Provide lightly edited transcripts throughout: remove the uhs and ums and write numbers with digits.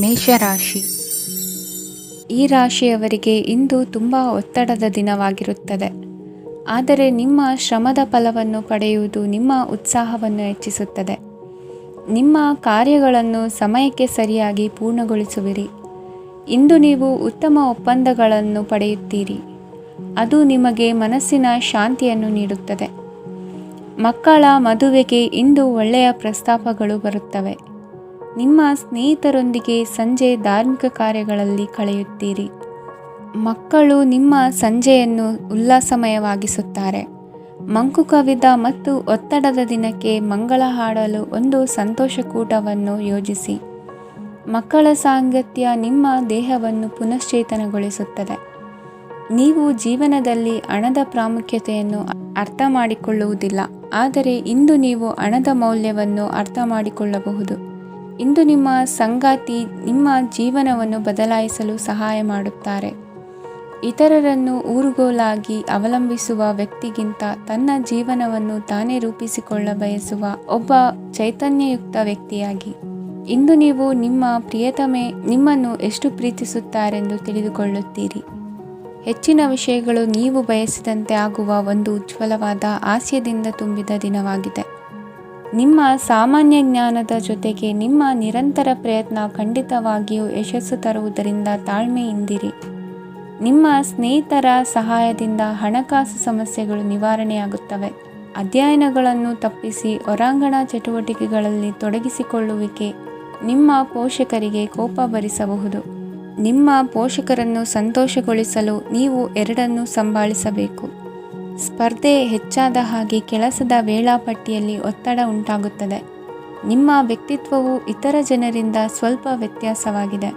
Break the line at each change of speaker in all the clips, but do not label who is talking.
ಮೇಷರಾಶಿ. ಈ ರಾಶಿಯವರಿಗೆ ಇಂದು ತುಂಬ ಒತ್ತಡದ ದಿನವಾಗಿರುತ್ತದೆ. ಆದರೆ ನಿಮ್ಮ ಶ್ರಮದ ಫಲವನ್ನು ಪಡೆಯುವುದು ನಿಮ್ಮ ಉತ್ಸಾಹವನ್ನು ಹೆಚ್ಚಿಸುತ್ತದೆ. ನಿಮ್ಮ ಕಾರ್ಯಗಳನ್ನು ಸಮಯಕ್ಕೆ ಸರಿಯಾಗಿ ಪೂರ್ಣಗೊಳಿಸುವಿರಿ. ಇಂದು ನೀವು ಉತ್ತಮ ಒಪ್ಪಂದಗಳನ್ನು ಪಡೆಯುತ್ತೀರಿ. ಅದು ನಿಮಗೆ ಮನಸ್ಸಿನ ಶಾಂತಿಯನ್ನು ನೀಡುತ್ತದೆ. ಮಕ್ಕಳ ಮದುವೆಗೆ ಇಂದು ಒಳ್ಳೆಯ ಪ್ರಸ್ತಾಪಗಳು ಬರುತ್ತವೆ. ನಿಮ್ಮ ಸ್ನೇಹಿತರೊಂದಿಗೆ ಸಂಜೆ ಧಾರ್ಮಿಕ ಕಾರ್ಯಗಳಲ್ಲಿ ಕಳೆಯುತ್ತೀರಿ. ಮಕ್ಕಳು ನಿಮ್ಮ ಸಂಜೆಯನ್ನು ಉಲ್ಲಾಸಮಯವಾಗಿಸುತ್ತಾರೆ. ಮಂಕು ಕವಿದ ಮತ್ತು ಒತ್ತಡದ ದಿನಕ್ಕೆ ಮಂಗಳ ಹಾಡಲು ಒಂದು ಸಂತೋಷಕೂಟವನ್ನು ಯೋಜಿಸಿ. ಮಕ್ಕಳ ಸಾಂಗತ್ಯ ನಿಮ್ಮ ದೇಹವನ್ನು ಪುನಶ್ಚೇತನಗೊಳಿಸುತ್ತದೆ. ನೀವು ಜೀವನದಲ್ಲಿ ಹಣದ ಪ್ರಾಮುಖ್ಯತೆಯನ್ನು ಅರ್ಥ ಮಾಡಿಕೊಳ್ಳುವುದಿಲ್ಲ, ಆದರೆ ಇಂದು ನೀವು ಹಣದ ಮೌಲ್ಯವನ್ನು ಅರ್ಥ ಮಾಡಿಕೊಳ್ಳಬಹುದು. ಇಂದು ನಿಮ್ಮ ಸಂಗಾತಿ ನಿಮ್ಮ ಜೀವನವನ್ನು ಬದಲಾಯಿಸಲು ಸಹಾಯ ಮಾಡುತ್ತಾರೆ. ಇತರರನ್ನು ಊರುಗೋಲಾಗಿ ಅವಲಂಬಿಸುವ ವ್ಯಕ್ತಿಗಿಂತ ತನ್ನ ಜೀವನವನ್ನು ತಾನೇ ರೂಪಿಸಿಕೊಳ್ಳ ಬಯಸುವ ಒಬ್ಬ ಚೈತನ್ಯಯುಕ್ತ ವ್ಯಕ್ತಿಯಾಗಿ. ಇಂದು ನೀವು ನಿಮ್ಮ ಪ್ರಿಯತಮೆ ನಿಮ್ಮನ್ನು ಎಷ್ಟು ಪ್ರೀತಿಸುತ್ತಾರೆಂದು ತಿಳಿದುಕೊಳ್ಳುತ್ತೀರಿ. ಹೆಚ್ಚಿನ ವಿಷಯಗಳು ನೀವು ಬಯಸಿದಂತೆ ಆಗುವ ಒಂದು ಉಜ್ವಲವಾದ ಹಾಸ್ಯದಿಂದ ತುಂಬಿದ ದಿನವಾಗಿದೆ. ನಿಮ್ಮ ಸಾಮಾನ್ಯ ಜ್ಞಾನದ ಜೊತೆಗೆ ನಿಮ್ಮ ನಿರಂತರ ಪ್ರಯತ್ನ ಖಂಡಿತವಾಗಿಯೂ ಯಶಸ್ಸು ತರುವುದರಿಂದ ತಾಳ್ಮೆಯಿಂದಿರಿ. ನಿಮ್ಮ ಸ್ನೇಹಿತರ ಸಹಾಯದಿಂದ ಹಣಕಾಸು ಸಮಸ್ಯೆಗಳು ನಿವಾರಣೆಯಾಗುತ್ತವೆ. ಅಧ್ಯಯನಗಳನ್ನು ತಪ್ಪಿಸಿ ಹೊರಾಂಗಣ ಚಟುವಟಿಕೆಗಳಲ್ಲಿ ತೊಡಗಿಸಿಕೊಳ್ಳುವಿಕೆ ನಿಮ್ಮ ಪೋಷಕರಿಗೆ ಕೋಪ ಭರಿಸಬಹುದು. ನಿಮ್ಮ ಪೋಷಕರನ್ನು ಸಂತೋಷಗೊಳಿಸಲು ನೀವು ಎರಡನ್ನೂ ಸಂಭಾಳಿಸಬೇಕು. ಸ್ಪರ್ಧೆ ಹೆಚ್ಚಾದ ಹಾಗೆ ಕೆಲಸದ ವೇಳಾಪಟ್ಟಿಯಲ್ಲಿ ಒತ್ತಡ ಉಂಟಾಗುತ್ತದೆ. ನಿಮ್ಮ ವ್ಯಕ್ತಿತ್ವವು ಇತರ ಜನರಿಂದ ಸ್ವಲ್ಪ ವ್ಯತ್ಯಾಸವಾಗಿದೆ.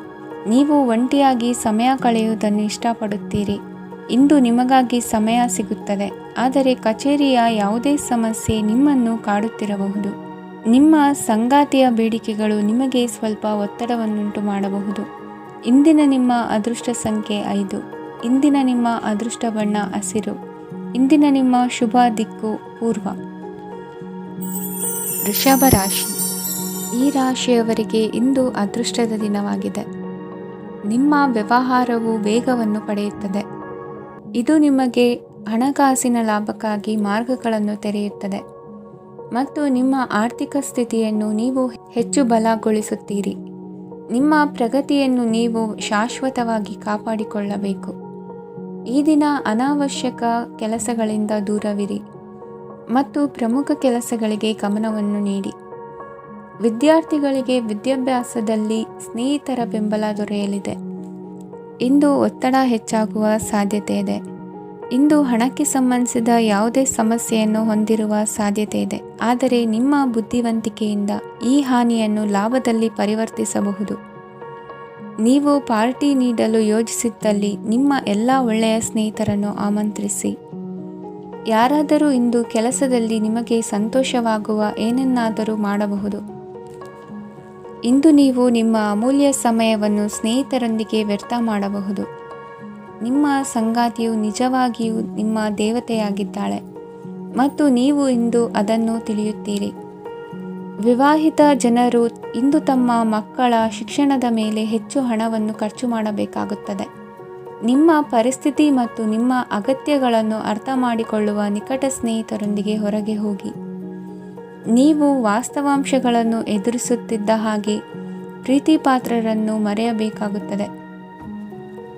ನೀವು ಒಂಟಿಯಾಗಿ ಸಮಯ ಕಳೆಯುವುದನ್ನು ಇಷ್ಟಪಡುತ್ತೀರಿ. ಇಂದು ನಿಮಗಾಗಿ ಸಮಯ ಸಿಗುತ್ತದೆ, ಆದರೆ ಕಚೇರಿಯ ಯಾವುದೇ ಸಮಸ್ಯೆ ನಿಮ್ಮನ್ನು ಕಾಡುತ್ತಿರಬಹುದು. ನಿಮ್ಮ ಸಂಗಾತಿಯ ಬೇಡಿಕೆಗಳು ನಿಮಗೆ ಸ್ವಲ್ಪ ಒತ್ತಡವನ್ನುಂಟು ಮಾಡಬಹುದು. ಇಂದಿನ ನಿಮ್ಮ ಅದೃಷ್ಟ ಸಂಖ್ಯೆ 5. ಇಂದಿನ ನಿಮ್ಮ ಅದೃಷ್ಟ ಬಣ್ಣ ಹಸಿರು. ಇಂದಿನ ನಿಮ್ಮ ಶುಭ ದಿಕ್ಕು ಪೂರ್ವ. ವೃಷಭ ರಾಶಿ. ಈ ರಾಶಿಯವರಿಗೆ ಇಂದು ಅದೃಷ್ಟದ ದಿನವಾಗಿದೆ. ನಿಮ್ಮ ವ್ಯವಹಾರವು ವೇಗವನ್ನು ಪಡೆಯುತ್ತದೆ. ಇದು ನಿಮಗೆ ಹಣಕಾಸಿನ ಲಾಭಕ್ಕಾಗಿ ಮಾರ್ಗಗಳನ್ನು ತೆರೆಯುತ್ತದೆ ಮತ್ತು ನಿಮ್ಮ ಆರ್ಥಿಕ ಸ್ಥಿತಿಯನ್ನು ನೀವು ಹೆಚ್ಚು ಬಲಗೊಳಿಸುತ್ತೀರಿ. ನಿಮ್ಮ ಪ್ರಗತಿಯನ್ನು ನೀವು ಶಾಶ್ವತವಾಗಿ ಕಾಪಾಡಿಕೊಳ್ಳಬೇಕು. ಈ ದಿನ ಅನಾವಶ್ಯಕ ಕೆಲಸಗಳಿಂದ ದೂರವಿರಿ ಮತ್ತು ಪ್ರಮುಖ ಕೆಲಸಗಳಿಗೆ ಗಮನವನ್ನು ನೀಡಿ. ವಿದ್ಯಾರ್ಥಿಗಳಿಗೆ ವಿದ್ಯಾಭ್ಯಾಸದಲ್ಲಿ ಸ್ನೇಹಿತರ ಬೆಂಬಲ ದೊರೆಯಲಿದೆ. ಇಂದು ಒತ್ತಡ ಹೆಚ್ಚಾಗುವ ಸಾಧ್ಯತೆ ಇದೆ. ಇಂದು ಹಣಕ್ಕೆ ಸಂಬಂಧಿಸಿದ ಯಾವುದೇ ಸಮಸ್ಯೆಯನ್ನು ಹೊಂದಿರುವ ಸಾಧ್ಯತೆ ಇದೆ, ಆದರೆ ನಿಮ್ಮ ಬುದ್ಧಿವಂತಿಕೆಯಿಂದ ಈ ಹಾನಿಯನ್ನು ಲಾಭದಲ್ಲಿ ಪರಿವರ್ತಿಸಬಹುದು. ನೀವು ಪಾರ್ಟಿ ನೀಡಲು ಯೋಜಿಸಿದ್ದಲ್ಲಿ ನಿಮ್ಮ ಎಲ್ಲ ಒಳ್ಳೆಯ ಸ್ನೇಹಿತರನ್ನು ಆಮಂತ್ರಿಸಿ. ಯಾರಾದರೂ ಇಂದು ಕೆಲಸದಲ್ಲಿ ನಿಮಗೆ ಸಂತೋಷವಾಗುವ ಏನನ್ನಾದರೂ ಮಾಡಬಹುದು. ಇಂದು ನೀವು ನಿಮ್ಮ ಅಮೂಲ್ಯ ಸಮಯವನ್ನು ಸ್ನೇಹಿತರೊಂದಿಗೆ ವ್ಯರ್ಥ ಮಾಡಬಹುದು. ನಿಮ್ಮ ಸಂಗಾತಿಯು ನಿಜವಾಗಿಯೂ ನಿಮ್ಮ ದೇವತೆಯಾಗಿದ್ದಾಳೆ ಮತ್ತು ನೀವು ಇಂದು ಅದನ್ನು ತಿಳಿಯುತ್ತೀರಿ. ವಿವಾಹಿತ ಜನರು ಇಂದು ತಮ್ಮ ಮಕ್ಕಳ ಶಿಕ್ಷಣದ ಮೇಲೆ ಹೆಚ್ಚು ಹಣವನ್ನು ಖರ್ಚು ಮಾಡಬೇಕಾಗುತ್ತದೆ. ನಿಮ್ಮ ಪರಿಸ್ಥಿತಿ ಮತ್ತು ನಿಮ್ಮ ಅಗತ್ಯಗಳನ್ನು ಅರ್ಥ ಮಾಡಿಕೊಳ್ಳುವ ನಿಕಟ ಸ್ನೇಹಿತರೊಂದಿಗೆ ಹೊರಗೆ ಹೋಗಿ. ನೀವು ವಾಸ್ತವಾಂಶಗಳನ್ನು ಎದುರಿಸುತ್ತಿದ್ದ ಹಾಗೆ ಪ್ರೀತಿಪಾತ್ರರನ್ನು ಮರೆಯಬೇಕಾಗುತ್ತದೆ.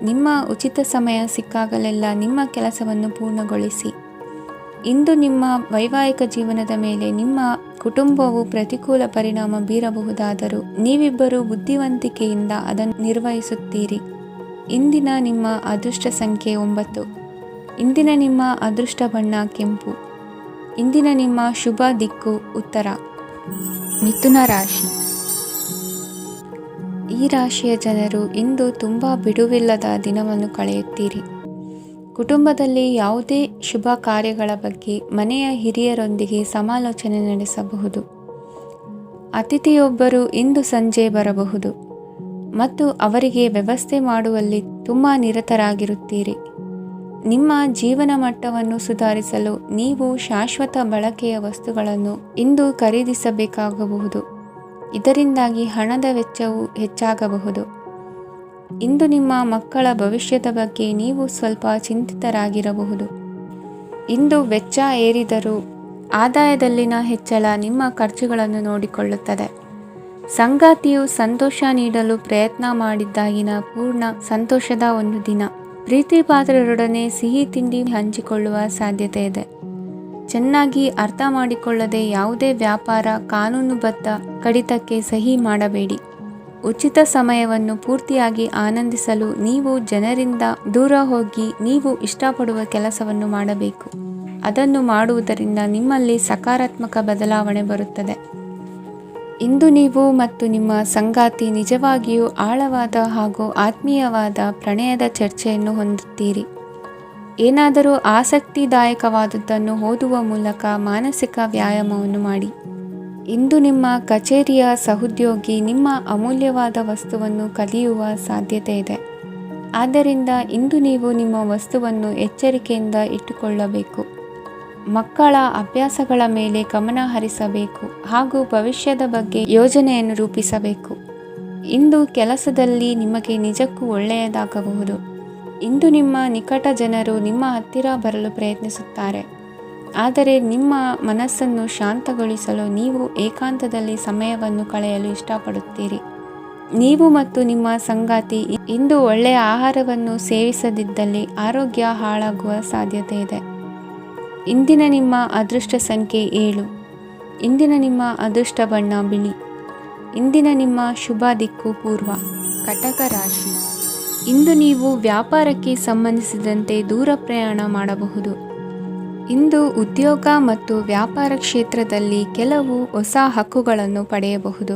ನಿಮ್ಮ ಉಚಿತ ಸಮಯ ಸಿಕ್ಕಾಗಲೆಲ್ಲ ನಿಮ್ಮ ಕೆಲಸವನ್ನು ಪೂರ್ಣಗೊಳಿಸಿ. ಇಂದು ನಿಮ್ಮ ವೈವಾಹಿಕ ಜೀವನದ ಮೇಲೆ ನಿಮ್ಮ ಕುಟುಂಬವು ಪ್ರತಿಕೂಲ ಪರಿಣಾಮ ಬೀರಬಹುದಾದರೂ ನೀವಿಬ್ಬರು ಬುದ್ಧಿವಂತಿಕೆಯಿಂದ ಅದನ್ನು ನಿರ್ವಹಿಸುತ್ತೀರಿ. ಇಂದಿನ ನಿಮ್ಮ ಅದೃಷ್ಟ ಸಂಖ್ಯೆ 9. ಇಂದಿನ ನಿಮ್ಮ ಅದೃಷ್ಟ ಬಣ್ಣ ಕೆಂಪು. ಇಂದಿನ ನಿಮ್ಮ ಶುಭ ದಿಕ್ಕು ಉತ್ತರ. ಮಿಥುನ ರಾಶಿ. ಈ ರಾಶಿಯ ಜನರು ಇಂದು ತುಂಬ ಬಿಡುವಿಲ್ಲದ ದಿನವನ್ನು ಕಳೆಯುತ್ತೀರಿ. ಕುಟುಂಬದಲ್ಲಿ ಯಾವುದೇ ಶುಭ ಕಾರ್ಯಗಳ ಬಗ್ಗೆ ಮನೆಯ ಹಿರಿಯರೊಂದಿಗೆ ಸಮಾಲೋಚನೆ ನಡೆಸಬಹುದು. ಅತಿಥಿಯೊಬ್ಬರು ಇಂದು ಸಂಜೆ ಬರಬಹುದು ಮತ್ತು ಅವರಿಗೆ ವ್ಯವಸ್ಥೆ ಮಾಡುವಲ್ಲಿ ತುಂಬ ನಿರತರಾಗಿರುತ್ತೀರಿ. ನಿಮ್ಮ ಜೀವನ ಮಟ್ಟವನ್ನು ಸುಧಾರಿಸಲು ನೀವು ಶಾಶ್ವತ ಬಳಕೆಯ ವಸ್ತುಗಳನ್ನು ಇಂದು ಖರೀದಿಸಬೇಕಾಗಬಹುದು. ಇದರಿಂದಾಗಿ ಹಣದ ವೆಚ್ಚವು ಹೆಚ್ಚಾಗಬಹುದು. ಇಂದು ನಿಮ್ಮ ಮಕ್ಕಳ ಭವಿಷ್ಯದ ಬಗ್ಗೆ ನೀವು ಸ್ವಲ್ಪ ಚಿಂತಿತರಾಗಿರಬಹುದು. ಇಂದು ವೆಚ್ಚ ಏರಿದರೂ ಆದಾಯದಲ್ಲಿನ ಹೆಚ್ಚಳ ನಿಮ್ಮ ಖರ್ಚುಗಳನ್ನು ನೋಡಿಕೊಳ್ಳುತ್ತದೆ. ಸಂಗಾತಿಯು ಸಂತೋಷ ನೀಡಲು ಪ್ರಯತ್ನ ಮಾಡಿದ್ದಾಗಿನ ಪೂರ್ಣ ಸಂತೋಷದ ಒಂದು ದಿನ. ಪ್ರೀತಿ ಪಾತ್ರರೊಡನೆ ಸಿಹಿ ತಿಂಡಿ ಹಂಚಿಕೊಳ್ಳುವ ಸಾಧ್ಯತೆ ಇದೆ. ಚೆನ್ನಾಗಿ ಅರ್ಥ ಮಾಡಿಕೊಳ್ಳದೆ ಯಾವುದೇ ವ್ಯಾಪಾರ ಕಾನೂನುಬದ್ಧ ಕಡಿತಕ್ಕೆ ಸಹಿ ಮಾಡಬೇಡಿ. ಉಚಿತ ಸಮಯವನ್ನು ಪೂರ್ತಿಯಾಗಿ ಆನಂದಿಸಲು ನೀವು ಜನರಿಂದ ದೂರ ಹೋಗಿ ನೀವು ಇಷ್ಟಪಡುವ ಕೆಲಸವನ್ನು ಮಾಡಬೇಕು. ಅದನ್ನು ಮಾಡುವುದರಿಂದ ನಿಮ್ಮಲ್ಲಿ ಸಕಾರಾತ್ಮಕ ಬದಲಾವಣೆ ಬರುತ್ತದೆ. ಇಂದು ನೀವು ಮತ್ತು ನಿಮ್ಮ ಸಂಗಾತಿ ನಿಜವಾಗಿಯೂ ಆಳವಾದ ಹಾಗೂ ಆತ್ಮೀಯವಾದ ಪ್ರಣಯದ ಚರ್ಚೆಯನ್ನು ಹೊಂದುತ್ತೀರಿ. ಏನಾದರೂ ಆಸಕ್ತಿದಾಯಕವಾದುದನ್ನು ಓದುವ ಮೂಲಕ ಮಾನಸಿಕ ವ್ಯಾಯಾಮವನ್ನು ಮಾಡಿ. ಇಂದು ನಿಮ್ಮ ಕಚೇರಿಯ ಸಹೋದ್ಯೋಗಿ ನಿಮ್ಮ ಅಮೂಲ್ಯವಾದ ವಸ್ತುವನ್ನು ಕದಿಯುವ ಸಾಧ್ಯತೆ ಇದೆ. ಆದ್ದರಿಂದ ಇಂದು ನೀವು ನಿಮ್ಮ ವಸ್ತುವನ್ನು ಎಚ್ಚರಿಕೆಯಿಂದ ಇಟ್ಟುಕೊಳ್ಳಬೇಕು. ಮಕ್ಕಳ ಅಭ್ಯಾಸಗಳ ಮೇಲೆ ಗಮನ ಹರಿಸಬೇಕು ಹಾಗೂ ಭವಿಷ್ಯದ ಬಗ್ಗೆ ಯೋಜನೆಯನ್ನು ರೂಪಿಸಬೇಕು. ಇಂದು ಕೆಲಸದಲ್ಲಿ ನಿಮಗೆ ನಿಜಕ್ಕೂ ಒಳ್ಳೆಯದಾಗಬಹುದು. ಇಂದು ನಿಮ್ಮ ನಿಕಟ ಜನರು ನಿಮ್ಮ ಹತ್ತಿರ ಬರಲು ಪ್ರಯತ್ನಿಸುತ್ತಾರೆ. ಆದರೆ ನಿಮ್ಮ ಮನಸ್ಸನ್ನು ಶಾಂತಗೊಳಿಸಲು ನೀವು ಏಕಾಂತದಲ್ಲಿ ಸಮಯವನ್ನು ಕಳೆಯಲು ಇಷ್ಟಪಡುತ್ತೀರಿ. ನೀವು ಮತ್ತು ನಿಮ್ಮ ಸಂಗಾತಿ ಇಂದು ಒಳ್ಳೆಯ ಆಹಾರವನ್ನು ಸೇವಿಸದಿದ್ದಲ್ಲಿ ಆರೋಗ್ಯ ಹಾಳಾಗುವ ಸಾಧ್ಯತೆ ಇದೆ. ಇಂದಿನ ನಿಮ್ಮ ಅದೃಷ್ಟ ಸಂಖ್ಯೆ 7. ಇಂದಿನ ನಿಮ್ಮ ಅದೃಷ್ಟ ಬಣ್ಣ ಬಿಳಿ. ಇಂದಿನ ನಿಮ್ಮ ಶುಭ ದಿಕ್ಕು ಪೂರ್ವ. ಕಟಕ ರಾಶಿ. ಇಂದು ನೀವು ವ್ಯಾಪಾರಕ್ಕೆ ಸಂಬಂಧಿಸಿದಂತೆ ದೂರ ಪ್ರಯಾಣ ಮಾಡಬಹುದು. ಇಂದು ಉದ್ಯೋಗ ಮತ್ತು ವ್ಯಾಪಾರ ಕ್ಷೇತ್ರದಲ್ಲಿ ಕೆಲವು ಹೊಸ ಹಕ್ಕುಗಳನ್ನು ಪಡೆಯಬಹುದು.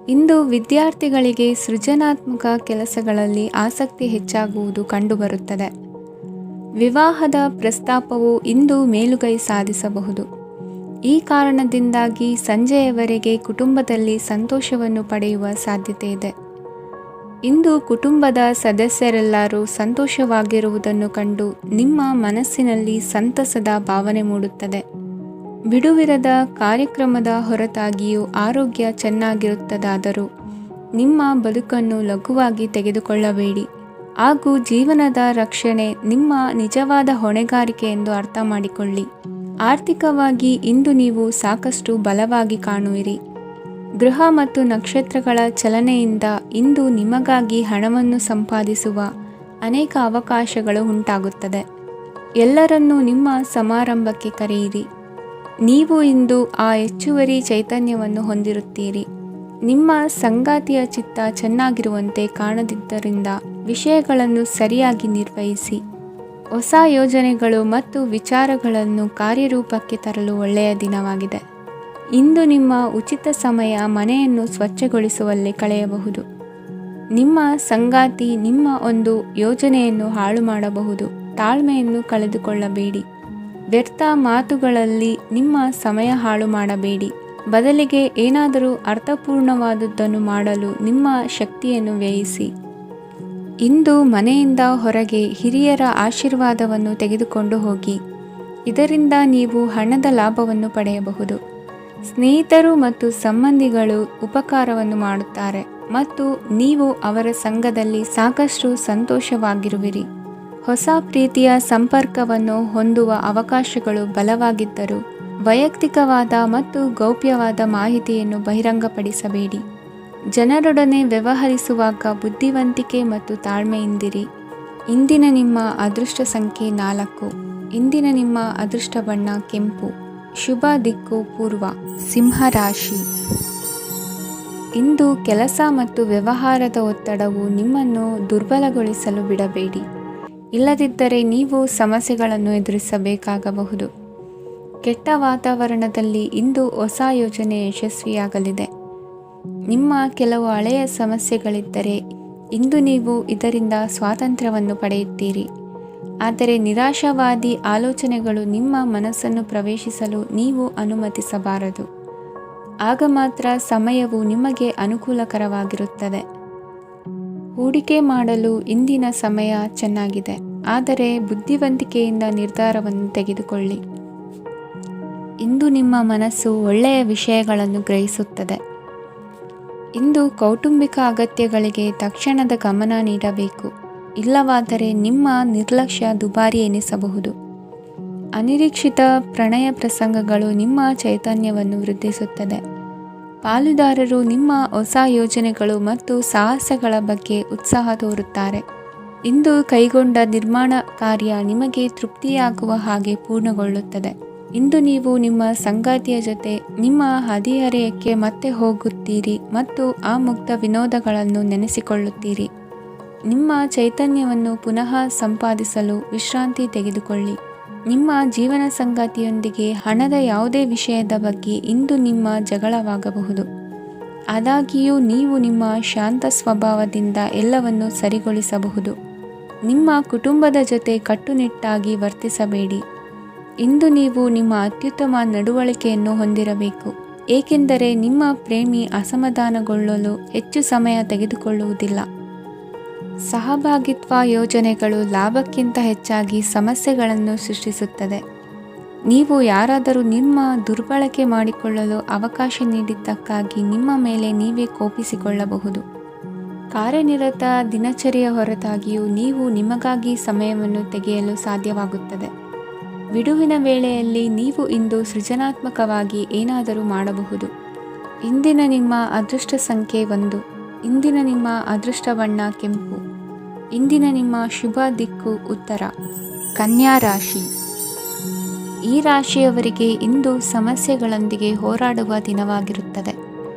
ಇಂದು ವಿದ್ಯಾರ್ಥಿಗಳಿಗೆ ಸೃಜನಾತ್ಮಕ ಕೆಲಸಗಳಲ್ಲಿ ಆಸಕ್ತಿ ಹೆಚ್ಚಾಗುವುದು ಕಂಡುಬರುತ್ತದೆ. ವಿವಾಹದ ಪ್ರಸ್ತಾಪವು ಇಂದು ಮೇಲುಗೈ ಸಾಧಿಸಬಹುದು. ಈ ಕಾರಣದಿಂದಾಗಿ ಸಂಜೆಯವರೆಗೆ ಕುಟುಂಬದಲ್ಲಿ ಸಂತೋಷವನ್ನು ಪಡೆಯುವ ಸಾಧ್ಯತೆ ಇದೆ. ಇಂದು ಕುಟುಂಬದ ಸದಸ್ಯರೆಲ್ಲರೂ ಸಂತೋಷವಾಗಿರುವುದನ್ನು ಕಂಡು ನಿಮ್ಮ ಮನಸ್ಸಿನಲ್ಲಿ ಸಂತಸದ ಭಾವನೆ ಮೂಡುತ್ತದೆ. ಬಿಡುವಿರದ ಕಾರ್ಯಕ್ರಮದ ಹೊರತಾಗಿಯೂ ಆರೋಗ್ಯ ಚೆನ್ನಾಗಿರುತ್ತದಾದರೂ ನಿಮ್ಮ ಬದುಕನ್ನು ಲಘುವಾಗಿ ತೆಗೆದುಕೊಳ್ಳಬೇಡಿ ಹಾಗೂ ಜೀವನದ ರಕ್ಷಣೆ ನಿಮ್ಮ ನಿಜವಾದ ಹೊಣೆಗಾರಿಕೆ ಎಂದು ಅರ್ಥ ಮಾಡಿಕೊಳ್ಳಿ. ಆರ್ಥಿಕವಾಗಿ ಇಂದು ನೀವು ಸಾಕಷ್ಟು ಬಲವಾಗಿ ಕಾಣುವಿರಿ. ಗ್ರಹ ಮತ್ತು ನಕ್ಷತ್ರಗಳ ಚಲನೆಯಿಂದ ಇಂದು ನಿಮಗಾಗಿ ಹಣವನ್ನು ಸಂಪಾದಿಸುವ ಅನೇಕ ಅವಕಾಶಗಳು ಉಂಟಾಗುತ್ತದೆ. ಎಲ್ಲರನ್ನೂ ನಿಮ್ಮ ಸಮಾರಂಭಕ್ಕೆ ಕರೆಯಿರಿ. ನೀವು ಇಂದು ಆ ಹೆಚ್ಚುವರಿ ಚೈತನ್ಯವನ್ನು ಹೊಂದಿರುತ್ತೀರಿ. ನಿಮ್ಮ ಸಂಗಾತಿಯ ಚಿತ್ತ ಚೆನ್ನಾಗಿರುವಂತೆ ಕಾಣದಿದ್ದರಿಂದ ವಿಷಯಗಳನ್ನು ಸರಿಯಾಗಿ ನಿರ್ವಹಿಸಿ. ಹೊಸ ಯೋಜನೆಗಳು ಮತ್ತು ವಿಚಾರಗಳನ್ನು ಕಾರ್ಯರೂಪಕ್ಕೆ ತರಲು ಒಳ್ಳೆಯ ದಿನವಾಗಿದೆ. ಇಂದು ನಿಮ್ಮ ಉಚಿತ ಸಮಯ ಮನೆಯನ್ನು ಸ್ವಚ್ಛಗೊಳಿಸುವಲ್ಲಿ ಕಳೆಯಬಹುದು. ನಿಮ್ಮ ಸಂಗಾತಿ ನಿಮ್ಮ ಒಂದು ಯೋಜನೆಯನ್ನು ಹಾಳು ಮಾಡಬಹುದು. ತಾಳ್ಮೆಯನ್ನು ಕಳೆದುಕೊಳ್ಳಬೇಡಿ. ವ್ಯರ್ಥ ಮಾತುಗಳಲ್ಲಿ ನಿಮ್ಮ ಸಮಯ ಹಾಳು ಮಾಡಬೇಡಿ. ಬದಲಿಗೆ ಏನಾದರೂ ಅರ್ಥಪೂರ್ಣವಾದುದನ್ನು ಮಾಡಲು ನಿಮ್ಮ ಶಕ್ತಿಯನ್ನು ವ್ಯಯಿಸಿ. ಇಂದು ಮನೆಯಿಂದ ಹೊರಗೆ ಹಿರಿಯರ ಆಶೀರ್ವಾದವನ್ನು ತೆಗೆದುಕೊಂಡು ಹೋಗಿ. ಇದರಿಂದ ನೀವು ಹಣದ ಲಾಭವನ್ನು ಪಡೆಯಬಹುದು. ಸ್ನೇಹಿತರು ಮತ್ತು ಸಂಬಂಧಿಗಳು ಉಪಕಾರವನ್ನು ಮಾಡುತ್ತಾರೆ ಮತ್ತು ನೀವು ಅವರ ಸಂಘದಲ್ಲಿ ಸಾಕಷ್ಟು ಸಂತೋಷವಾಗಿರುವಿರಿ. ಹೊಸ ಪ್ರೀತಿಯ ಸಂಪರ್ಕವನ್ನು ಹೊಂದುವ ಅವಕಾಶಗಳು ಬಲವಾಗಿದ್ದರೂ ವೈಯಕ್ತಿಕವಾದ ಮತ್ತು ಗೌಪ್ಯವಾದ ಮಾಹಿತಿಯನ್ನು ಬಹಿರಂಗಪಡಿಸಬೇಡಿ. ಜನರೊಡನೆ ವ್ಯವಹರಿಸುವಾಗ ಬುದ್ಧಿವಂತಿಕೆ ಮತ್ತು ತಾಳ್ಮೆಯಿಂದಿರಿ. ಇಂದಿನ ನಿಮ್ಮ ಅದೃಷ್ಟ ಸಂಖ್ಯೆ 4. ಇಂದಿನ ನಿಮ್ಮ ಅದೃಷ್ಟ ಬಣ್ಣ ಕೆಂಪು. ಶುಭ ದಿಕ್ಕು ಪೂರ್ವ. ಸಿಂಹ ರಾಶಿ. ಇಂದು ಕೆಲಸ ಮತ್ತು ವ್ಯವಹಾರದ ಒತ್ತಡವು ನಿಮ್ಮನ್ನು ದುರ್ಬಲಗೊಳಿಸಲು ಬಿಡಬೇಡಿ. ಇಲ್ಲದಿದ್ದರೆ ನೀವು ಸಮಸ್ಯೆಗಳನ್ನು ಎದುರಿಸಬೇಕಾಗಬಹುದು. ಕೆಟ್ಟ ವಾತಾವರಣದಲ್ಲಿ ಇಂದು ಹೊಸ ಯೋಜನೆ ಯಶಸ್ವಿಯಾಗಲಿದೆ. ನಿಮ್ಮ ಕೆಲವು ಹಳೆಯ ಸಮಸ್ಯೆಗಳಿದ್ದರೆ ಇಂದು ನೀವು ಇದರಿಂದ ಸ್ವಾತಂತ್ರ್ಯವನ್ನು ಪಡೆಯುತ್ತೀರಿ. ಆದರೆ ನಿರಾಶಾವಾದಿ ಆಲೋಚನೆಗಳು ನಿಮ್ಮ ಮನಸ್ಸನ್ನು ಪ್ರವೇಶಿಸಲು ನೀವು ಅನುಮತಿಸಬಾರದು. ಆಗ ಮಾತ್ರ ಸಮಯವು ನಿಮಗೆ ಅನುಕೂಲಕರವಾಗಿರುತ್ತದೆ. ಹೂಡಿಕೆ ಮಾಡಲು ಇಂದಿನ ಸಮಯ ಚೆನ್ನಾಗಿದೆ, ಆದರೆ ಬುದ್ಧಿವಂತಿಕೆಯಿಂದ ನಿರ್ಧಾರವನ್ನು ತೆಗೆದುಕೊಳ್ಳಿ. ಇಂದು ನಿಮ್ಮ ಮನಸ್ಸು ಒಳ್ಳೆಯ ವಿಷಯಗಳನ್ನು ಗ್ರಹಿಸುತ್ತದೆ. ಇಂದು ಕೌಟುಂಬಿಕ ಅಗತ್ಯಗಳಿಗೆ ತಕ್ಷಣದ ಗಮನ ನೀಡಬೇಕು. ಇಲ್ಲವಾದರೆ ನಿಮ್ಮ ನಿರ್ಲಕ್ಷ್ಯ ದುಬಾರಿ ಎನಿಸಬಹುದು. ಅನಿರೀಕ್ಷಿತ ಪ್ರಣಯ ಪ್ರಸಂಗಗಳು ನಿಮ್ಮ ಚೈತನ್ಯವನ್ನು ವೃದ್ಧಿಸುತ್ತದೆ. ಪಾಲುದಾರರು ನಿಮ್ಮ ಹೊಸ ಯೋಜನೆಗಳು ಮತ್ತು ಸಾಹಸಗಳ ಬಗ್ಗೆ ಉತ್ಸಾಹ ತೋರುತ್ತಾರೆ. ಇಂದು ಕೈಗೊಂಡ ನಿರ್ಮಾಣ ಕಾರ್ಯ ನಿಮಗೆ ತೃಪ್ತಿಯಾಗುವ ಹಾಗೆ ಪೂರ್ಣಗೊಳ್ಳುತ್ತದೆ. ಇಂದು ನೀವು ನಿಮ್ಮ ಸಂಗಾತಿಯ ಜೊತೆ ನಿಮ್ಮ ಹದಿಹರೆಯಕ್ಕೆ ಮತ್ತೆ ಹೋಗುತ್ತೀರಿ ಮತ್ತು ಆ ಮುಗ್ಧ ವಿನೋದಗಳನ್ನು ನೆನೆಸಿಕೊಳ್ಳುತ್ತೀರಿ. ನಿಮ್ಮ ಚೈತನ್ಯವನ್ನು ಪುನಃ ಸಂಪಾದಿಸಲು ವಿಶ್ರಾಂತಿ ತೆಗೆದುಕೊಳ್ಳಿ. ನಿಮ್ಮ ಜೀವನ ಸಂಗಾತಿಯೊಂದಿಗೆ ಹಣದ ಯಾವುದೇ ವಿಷಯದ ಬಗ್ಗೆ ಇಂದು ನಿಮ್ಮ ಜಗಳವಾಗಬಹುದು. ಆದಾಗ್ಯೂ ನೀವು ನಿಮ್ಮ ಶಾಂತ ಸ್ವಭಾವದಿಂದ ಎಲ್ಲವನ್ನೂ ಸರಿಗೊಳಿಸಬಹುದು. ನಿಮ್ಮ ಕುಟುಂಬದ ಜೊತೆ ಕಟ್ಟುನಿಟ್ಟಾಗಿ ವರ್ತಿಸಬೇಡಿ. ಇಂದು ನೀವು ನಿಮ್ಮ ಅತ್ಯುತ್ತಮ ನಡವಳಿಕೆಯನ್ನು ಹೊಂದಿರಬೇಕು, ಏಕೆಂದರೆ ನಿಮ್ಮ ಪ್ರೇಮಿ ಅಸಮಾಧಾನಗೊಳ್ಳಲು ಹೆಚ್ಚು ಸಮಯ ತೆಗೆದುಕೊಳ್ಳುವುದಿಲ್ಲ. ಸಹಭಾಗಿತ್ವ ಯೋಜನೆಗಳು ಲಾಭಕ್ಕಿಂತ ಹೆಚ್ಚಾಗಿ ಸಮಸ್ಯೆಗಳನ್ನು ಸೃಷ್ಟಿಸುತ್ತದೆ. ನೀವು ಯಾರಾದರೂ ನಿಮ್ಮ ದುರ್ಬಳಕೆ ಮಾಡಿಕೊಳ್ಳಲು ಅವಕಾಶ ನೀಡಿದ್ದಕ್ಕಾಗಿ ನಿಮ್ಮ ಮೇಲೆ ನೀವೇ ಕೋಪಿಸಿಕೊಳ್ಳಬಹುದು. ಕಾರ್ಯನಿರತ ದಿನಚರಿಯ ಹೊರತಾಗಿಯೂ ನೀವು ನಿಮಗಾಗಿ ಸಮಯವನ್ನು ತೆಗೆಯಲು ಸಾಧ್ಯವಾಗುತ್ತದೆ. ಬಿಡುವಿನ ವೇಳೆಯಲ್ಲಿ ನೀವು ಇಂದು ಸೃಜನಾತ್ಮಕವಾಗಿ ಏನಾದರೂ ಮಾಡಬಹುದು. ಇಂದಿನ ನಿಮ್ಮ ಅದೃಷ್ಟ ಸಂಖ್ಯೆ 1. ಇಂದಿನ ನಿಮ್ಮ ಅದೃಷ್ಟ ಬಣ್ಣ ಕೆಂಪು. ಇಂದಿನ ನಿಮ್ಮ ಶುಭ ದಿಕ್ಕು ಉತ್ತರ. ಕನ್ಯಾ ರಾಶಿ. ಈ ರಾಶಿಯವರಿಗೆ ಇಂದು ಸಮಸ್ಯೆಗಳೊಂದಿಗೆ ಹೋರಾಡುವ ದಿನವಾಗಿರುತ್ತದೆ.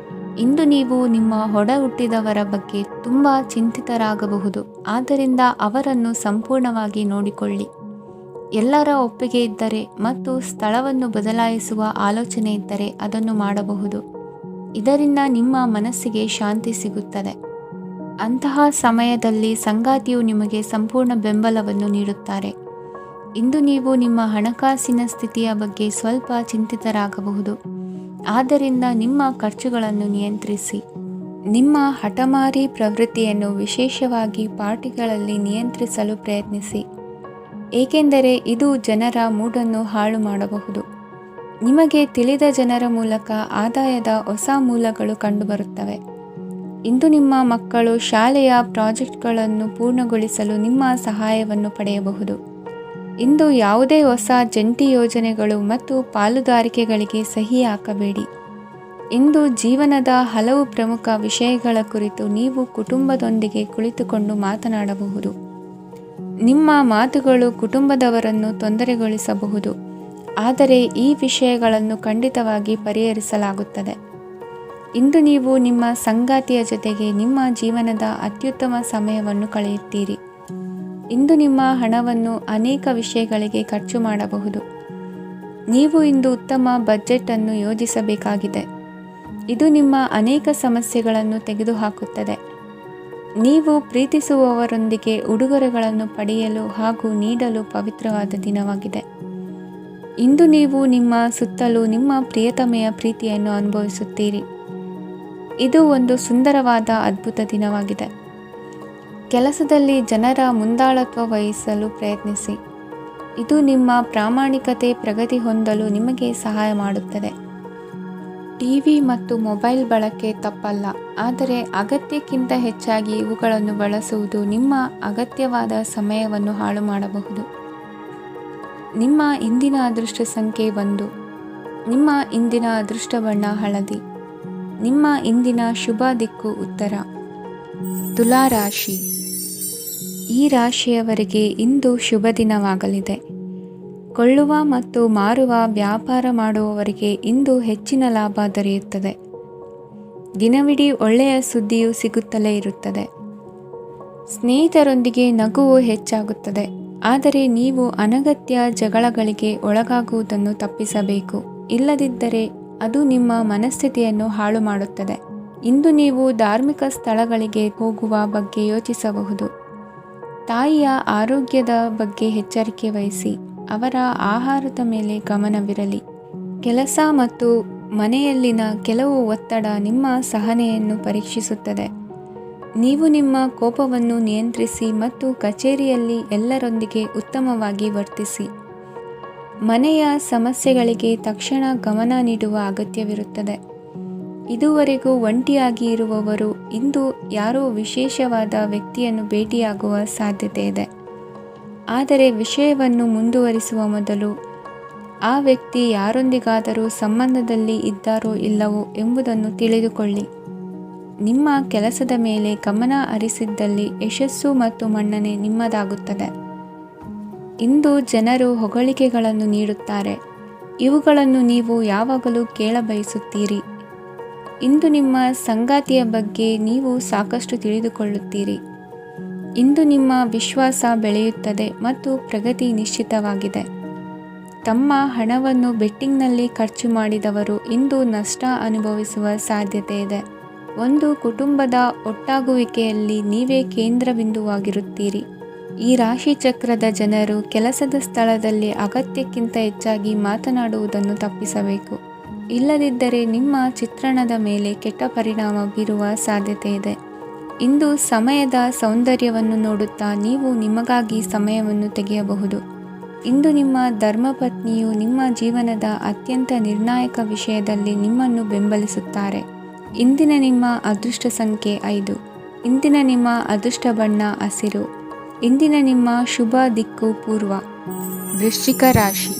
ಇಂದು ನೀವು ನಿಮ್ಮ ಒಡ ಹುಟ್ಟಿದವರ ಬಗ್ಗೆ ತುಂಬ ಚಿಂತಿತರಾಗಬಹುದು. ಆದ್ದರಿಂದ ಅವರನ್ನು ಸಂಪೂರ್ಣವಾಗಿ ನೋಡಿಕೊಳ್ಳಿ. ಎಲ್ಲರ ಒಪ್ಪಿಗೆ ಇದ್ದರೆ ಮತ್ತು ಸ್ಥಳವನ್ನು ಬದಲಾಯಿಸುವ ಆಲೋಚನೆ ಇದ್ದರೆ ಅದನ್ನು ಮಾಡಬಹುದು. ಇದರಿಂದ ನಿಮ್ಮ ಮನಸ್ಸಿಗೆ ಶಾಂತಿ ಸಿಗುತ್ತದೆ. ಅಂತಹ ಸಮಯದಲ್ಲಿ ಸಂಗಾತಿಯು ನಿಮಗೆ ಸಂಪೂರ್ಣ ಬೆಂಬಲವನ್ನು ನೀಡುತ್ತಾರೆ. ಇಂದು ನೀವು ನಿಮ್ಮ ಹಣಕಾಸಿನ ಸ್ಥಿತಿಯ ಬಗ್ಗೆ ಸ್ವಲ್ಪ ಚಿಂತಿತರಾಗಬಹುದು. ಆದ್ದರಿಂದ ನಿಮ್ಮ ಖರ್ಚುಗಳನ್ನು ನಿಯಂತ್ರಿಸಿ. ನಿಮ್ಮ ಹಠಮಾರಿ ಪ್ರವೃತ್ತಿಯನ್ನು ವಿಶೇಷವಾಗಿ ಪಾರ್ಟಿಗಳಲ್ಲಿ ನಿಯಂತ್ರಿಸಲು ಪ್ರಯತ್ನಿಸಿ, ಏಕೆಂದರೆ ಇದು ಜನರ ಮೂಡನ್ನು ಹಾಳು ಮಾಡಬಹುದು. ನಿಮಗೆ ತಿಳಿದ ಜನರ ಮೂಲಕ ಆದಾಯದ ಹೊಸ ಮೂಲಗಳು ಕಂಡುಬರುತ್ತವೆ. ಇಂದು ನಿಮ್ಮ ಮಕ್ಕಳು ಶಾಲೆಯ ಪ್ರಾಜೆಕ್ಟ್ಗಳನ್ನು ಪೂರ್ಣಗೊಳಿಸಲು ನಿಮ್ಮ ಸಹಾಯವನ್ನು ಪಡೆಯಬಹುದು. ಇಂದು ಯಾವುದೇ ಹೊಸ ಜಂಟಿ ಯೋಜನೆಗಳು ಮತ್ತು ಪಾಲುದಾರಿಕೆಗಳಿಗೆ ಸಹಿ ಹಾಕಬೇಡಿ. ಇಂದು ಜೀವನದ ಹಲವು ಪ್ರಮುಖ ವಿಷಯಗಳ ಕುರಿತು ನೀವು ಕುಟುಂಬದೊಂದಿಗೆ ಕುಳಿತುಕೊಂಡು ಮಾತನಾಡಬಹುದು. ನಿಮ್ಮ ಮಾತುಗಳು ಕುಟುಂಬದವರನ್ನು ತೊಂದರೆಗೊಳಿಸಬಹುದು, ಆದರೆ ಈ ವಿಷಯಗಳನ್ನು ಖಂಡಿತವಾಗಿ ಪರಿಹರಿಸಲಾಗುತ್ತದೆ. ಇಂದು ನೀವು ನಿಮ್ಮ ಸಂಗಾತಿಯ ಜೊತೆಗೆ ನಿಮ್ಮ ಜೀವನದ ಅತ್ಯುತ್ತಮ ಸಮಯವನ್ನು ಕಳೆಯುತ್ತೀರಿ. ಇಂದು ನಿಮ್ಮ ಹಣವನ್ನು ಅನೇಕ ವಿಷಯಗಳಿಗೆ ಖರ್ಚು ಮಾಡಬಹುದು. ನೀವು ಇಂದು ಉತ್ತಮ ಬಜೆಟ್ ಅನ್ನು ಯೋಜಿಸಬೇಕಾಗಿದೆ. ಇದು ನಿಮ್ಮ ಅನೇಕ ಸಮಸ್ಯೆಗಳನ್ನು ತೆಗೆದುಹಾಕುತ್ತದೆ. ನೀವು ಪ್ರೀತಿಸುವವರೊಂದಿಗೆ ಉಡುಗೊರೆಗಳನ್ನು ಪಡೆಯಲು ಹಾಗೂ ನೀಡಲು ಪವಿತ್ರವಾದ ದಿನವಾಗಿದೆ. ಇಂದು ನೀವು ನಿಮ್ಮ ಸುತ್ತಲೂ ನಿಮ್ಮ ಪ್ರಿಯತಮೆಯ ಪ್ರೀತಿಯನ್ನು ಅನುಭವಿಸುತ್ತೀರಿ. ಇದು ಒಂದು ಸುಂದರವಾದ ಅದ್ಭುತ ದಿನವಾಗಿದೆ. ಕೆಲಸದಲ್ಲಿ ಜನರ ಮುಂದಾಳತ್ವ ವಹಿಸಲು ಪ್ರಯತ್ನಿಸಿ. ಇದು ನಿಮ್ಮ ಪ್ರಾಮಾಣಿಕತೆ ಪ್ರಗತಿ ಹೊಂದಲು ನಿಮಗೆ ಸಹಾಯ ಮಾಡುತ್ತದೆ. ಟಿವಿ ಮತ್ತು ಮೊಬೈಲ್ ಬಳಕೆ ತಪ್ಪಲ್ಲ, ಆದರೆ ಅಗತ್ಯಕ್ಕಿಂತ ಹೆಚ್ಚಾಗಿ ಇವುಗಳನ್ನು ಬಳಸುವುದು ನಿಮ್ಮ ಅಗತ್ಯವಾದ ಸಮಯವನ್ನು ಹಾಳು ಮಾಡಬಹುದು. ನಿಮ್ಮ ಇಂದಿನ ಅದೃಷ್ಟ ಸಂಖ್ಯೆ 1. ನಿಮ್ಮ ಇಂದಿನ ಅದೃಷ್ಟ ಬಣ್ಣ ಹಳದಿ. ನಿಮ್ಮ ಇಂದಿನ ಶುಭ ದಿಕ್ಕು ಉತ್ತರ. ತುಲಾ ರಾಶಿ. ಈ ರಾಶಿಯವರಿಗೆ ಇಂದು ಶುಭ ದಿನವಾಗಲಿದೆ. ಕೊಳ್ಳುವ ಮತ್ತು ಮಾರುವ ವ್ಯಾಪಾರ ಮಾಡುವವರಿಗೆ ಇಂದು ಹೆಚ್ಚಿನ ಲಾಭ ದೊರೆಯುತ್ತದೆ. ದಿನವಿಡೀ ಒಳ್ಳೆಯ ಸುದ್ದಿಯು ಸಿಗುತ್ತಲೇ ಇರುತ್ತದೆ. ಸ್ನೇಹಿತರೊಂದಿಗೆ ನಗುವು ಹೆಚ್ಚಾಗುತ್ತದೆ, ಆದರೆ ನೀವು ಅನಗತ್ಯ ಜಗಳಗಳಿಗೆ ಒಳಗಾಗುವುದನ್ನು ತಪ್ಪಿಸಬೇಕು. ಇಲ್ಲದಿದ್ದರೆ ಅದು ನಿಮ್ಮ ಮನಸ್ಥಿತಿಯನ್ನು ಹಾಳು ಮಾಡುತ್ತದೆ. ಇಂದು ನೀವು ಧಾರ್ಮಿಕ ಸ್ಥಳಗಳಿಗೆ ಹೋಗುವ ಬಗ್ಗೆ ಯೋಚಿಸಬಹುದು. ತಾಯಿಯ ಆರೋಗ್ಯದ ಬಗ್ಗೆ ಎಚ್ಚರಿಕೆ ವಹಿಸಿ. ಅವರ ಆಹಾರದ ಮೇಲೆ ಗಮನವಿರಲಿ. ಕೆಲಸ ಮತ್ತು ಮನೆಯಲ್ಲಿನ ಕೆಲವು ಒತ್ತಡ ನಿಮ್ಮ ಸಹನೆಯನ್ನು ಪರೀಕ್ಷಿಸುತ್ತದೆ. ನೀವು ನಿಮ್ಮ ಕೋಪವನ್ನು ನಿಯಂತ್ರಿಸಿ ಮತ್ತು ಕಚೇರಿಯಲ್ಲಿ ಎಲ್ಲರೊಂದಿಗೆ ಉತ್ತಮವಾಗಿ ವರ್ತಿಸಿ. ಮನೆಯ ಸಮಸ್ಯೆಗಳಿಗೆ ತಕ್ಷಣ ಗಮನ ನೀಡುವ ಅಗತ್ಯವಿರುತ್ತದೆ. ಇದುವರೆಗೂ ಒಂಟಿಯಾಗಿ ಇರುವವರು ಇಂದು ಯಾರೋ ವಿಶೇಷವಾದ ವ್ಯಕ್ತಿಯನ್ನು ಭೇಟಿಯಾಗುವ ಸಾಧ್ಯತೆ ಇದೆ. ಆದರೆ ವಿಷಯವನ್ನು ಮುಂದುವರಿಸುವ ಮೊದಲು ಆ ವ್ಯಕ್ತಿ ಯಾರೊಂದಿಗಾದರೂ ಸಂಬಂಧದಲ್ಲಿ ಇದ್ದಾರೋ ಇಲ್ಲವೋ ಎಂಬುದನ್ನು ತಿಳಿದುಕೊಳ್ಳಿ. ನಿಮ್ಮ ಕೆಲಸದ ಮೇಲೆ ಗಮನ ಹರಿಸಿದ್ದಲ್ಲಿ ಯಶಸ್ಸು ಮತ್ತು ಮನ್ನಣೆ ನಿಮ್ಮದಾಗುತ್ತದೆ. ಇಂದು ಜನರು ಹೊಗಳಿಕೆಗಳನ್ನು ನೀಡುತ್ತಾರೆ. ಇವುಗಳನ್ನು ನೀವು ಯಾವಾಗಲೂ ಕೇಳಬಯಸುತ್ತೀರಿ. ಇಂದು ನಿಮ್ಮ ಸಂಗಾತಿಯ ಬಗ್ಗೆ ನೀವು ಸಾಕಷ್ಟು ತಿಳಿದುಕೊಳ್ಳುತ್ತೀರಿ. ಇಂದು ನಿಮ್ಮ ವಿಶ್ವಾಸ ಬೆಳೆಯುತ್ತದೆ ಮತ್ತು ಪ್ರಗತಿ ನಿಶ್ಚಿತವಾಗಿದೆ. ತಮ್ಮ ಹಣವನ್ನು ಬೆಟ್ಟಿಂಗ್ನಲ್ಲಿ ಖರ್ಚು ಮಾಡಿದವರು ಇಂದು ನಷ್ಟ ಅನುಭವಿಸುವ ಸಾಧ್ಯತೆ ಇದೆ. ಒಂದು ಕುಟುಂಬದ ಒಟ್ಟಾಗುವಿಕೆಯಲ್ಲಿ ನೀವೇ ಕೇಂದ್ರ ಬಿಂದುವಾಗಿರುತ್ತೀರಿ. ಈ ರಾಶಿ ಚಕ್ರದ ಜನರು ಕೆಲಸದ ಸ್ಥಳದಲ್ಲಿ ಅಗತ್ಯಕ್ಕಿಂತ ಹೆಚ್ಚಾಗಿ ಮಾತನಾಡುವುದನ್ನು ತಪ್ಪಿಸಬೇಕು. ಇಲ್ಲದಿದ್ದರೆ ನಿಮ್ಮ ಚಿತ್ರಣದ ಮೇಲೆ ಕೆಟ್ಟ ಪರಿಣಾಮ ಬೀರುವ ಸಾಧ್ಯತೆ ಇದೆ. ಇಂದು ಸಮಯದ ಸೌಂದರ್ಯವನ್ನು ನೋಡುತ್ತಾ ನೀವು ನಿಮಗಾಗಿ ಸಮಯವನ್ನು ತೆಗೆಯಬಹುದು. ಇಂದು ನಿಮ್ಮ ಧರ್ಮಪತ್ನಿಯು ನಿಮ್ಮ ಜೀವನದ ಅತ್ಯಂತ ನಿರ್ಣಾಯಕ ವಿಷಯದಲ್ಲಿ ನಿಮ್ಮನ್ನು ಬೆಂಬಲಿಸುತ್ತಾರೆ. ಇಂದಿನ ನಿಮ್ಮ ಅದೃಷ್ಟ ಸಂಖ್ಯೆ 5. ಇಂದಿನ ನಿಮ್ಮ ಅದೃಷ್ಟ ಬಣ್ಣ ಹಸಿರು. ಇಂದಿನ ನಿಮ್ಮ ಶುಭ ದಿಕ್ಕು ಪೂರ್ವ. ವೃಶ್ಚಿಕ ರಾಶಿ.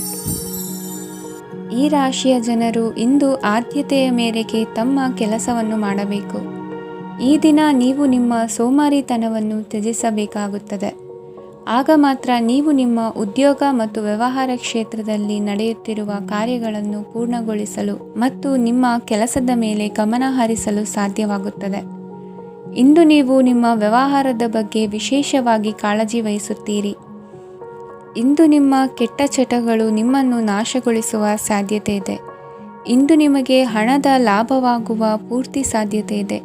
ಈ ರಾಶಿಯ ಜನರು ಇಂದು ಆದ್ಯತೆಯ ಮೇರೆಗೆ ತಮ್ಮ ಕೆಲಸವನ್ನು ಮಾಡಬೇಕು. ಈ ದಿನ ನೀವು ನಿಮ್ಮ ಸೋಮಾರಿತನವನ್ನು ತ್ಯಜಿಸಬೇಕಾಗುತ್ತದೆ. ಆಗ ಮಾತ್ರ ನೀವು ನಿಮ್ಮ ಉದ್ಯೋಗ ಮತ್ತು ವ್ಯವಹಾರ ಕ್ಷೇತ್ರದಲ್ಲಿ ನಡೆಯುತ್ತಿರುವ ಕಾರ್ಯಗಳನ್ನು ಪೂರ್ಣಗೊಳಿಸಲು ಮತ್ತು ನಿಮ್ಮ ಕೆಲಸದ ಮೇಲೆ ಗಮನ ಹರಿಸಲು ಸಾಧ್ಯವಾಗುತ್ತದೆ. ಇಂದು ನೀವು ನಿಮ್ಮ ವ್ಯವಹಾರದ ಬಗ್ಗೆ ವಿಶೇಷವಾಗಿ ಕಾಳಜಿ ವಹಿಸುತ್ತೀರಿ. ಇಂದು ನಿಮ್ಮ ಕೆಟ್ಟ ಚಟಗಳು ನಿಮ್ಮನ್ನು ನಾಶಗೊಳಿಸುವ ಸಾಧ್ಯತೆ ಇದೆ. ಇಂದು ನಿಮಗೆ ಹಣದ ಲಾಭವಾಗುವ ಪೂರ್ತಿ ಸಾಧ್ಯತೆ ಇದೆ.